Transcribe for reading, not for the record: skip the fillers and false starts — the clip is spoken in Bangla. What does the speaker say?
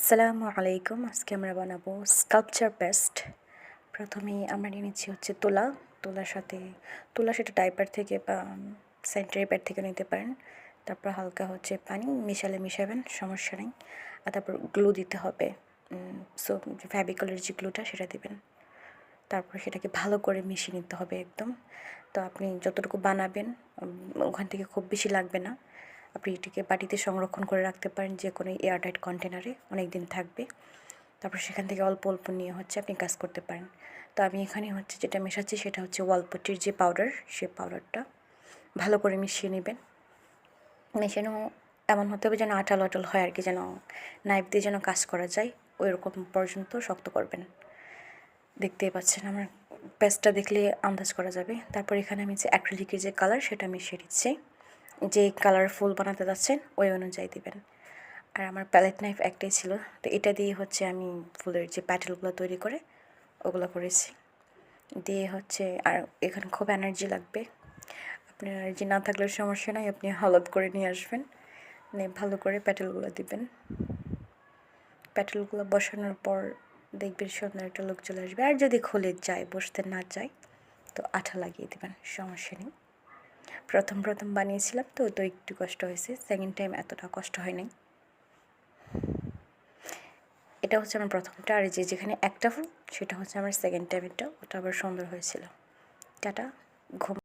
আসসালামু আলাইকুম। আজকে আমরা বানাবো স্কাল্পচার পেস্ট। প্রথমেই আমরা নিয়ে নিচ্ছি হচ্ছে তুলার সাথে সেটা ডাইপার থেকে বা স্যানিটারি প্যাড থেকে নিতে পারেন। তারপর হালকা হচ্ছে পানি মিশাবেন, সমস্যা নেই। আর তারপর গ্লু দিতে হবে। সো ফ্যাবিকলের যে গ্লুটা সেটা দিবেন। তারপর সেটাকে ভালো করে মিশিয়ে নিতে হবে একদম। তো আপনি যতটুকু বানাবেন ওখান থেকে খুব বেশি লাগবে না। আপনি এটিকে বাটিতে সংরক্ষণ করে রাখতে পারেন যে কোনো এয়ারটাইট কন্টেনারে, অনেক দিন থাকবে। তারপর সেখান থেকে অল্প অল্প নিয়ে হচ্ছে আপনি কাজ করতে পারেন। তো আমি এখানে হচ্ছে যেটা মেশাচ্ছি সেটা হচ্ছে ওয়ালপট্টির যে পাউডার, সে পাউডারটা ভালো করে মিশিয়ে নেবেন। মেশানো এমন হতে হবে যেন আঠালো আঠালো হয় আর কি, যেন নাইফ দিয়ে যেন কাজ করা যায় ওইরকম পর্যন্ত শক্ত করবেন। দেখতেই পাচ্ছেন আমার পেস্টটা দেখলে আন্দাজ করা যাবে। তারপর এখানে আমি যে অ্যাক্রিলিকের যে কালার সেটা মিশিয়ে দিচ্ছি। যে কালার ফুল বানাতে যাচ্ছেন ওই অনুযায়ী দিবেন। আর আমার প্যালেট নাইফ একটাই ছিল, তো এটা দিয়ে হচ্ছে আমি ফুলের যে প্যাটেলগুলো তৈরি করে ওগুলো করেছি। দিয়ে হচ্ছে আর এখানে খুব এনার্জি লাগবে। আপনার এনার্জি না থাকলে সমস্যা নাই, আপনি হলুদ করে নিয়ে আসবেন, ভালো করে প্যাটেলগুলো দিবেন। প্যাটেলগুলো বসানোর পর দেখবেন সুন্দর একটা লোক চলে আসবে। আর যদি খুলে যায়, বসতে না যায়, তো আঠা লাগিয়ে দেবেন, সমস্যা নেই। প্রথম বানিয়েছিলাম তো একটু কষ্ট হয়েছে, সেকেন্ড টাইম এতটা কষ্ট হয়নি। এটা হচ্ছে আমার প্রথমটা, আর যেখানে একটা ফুল সেটা হচ্ছে আমার সেকেন্ড টাইমেরটা, ওটা আবার সুন্দর হয়েছিল। টাটা, ঘুম।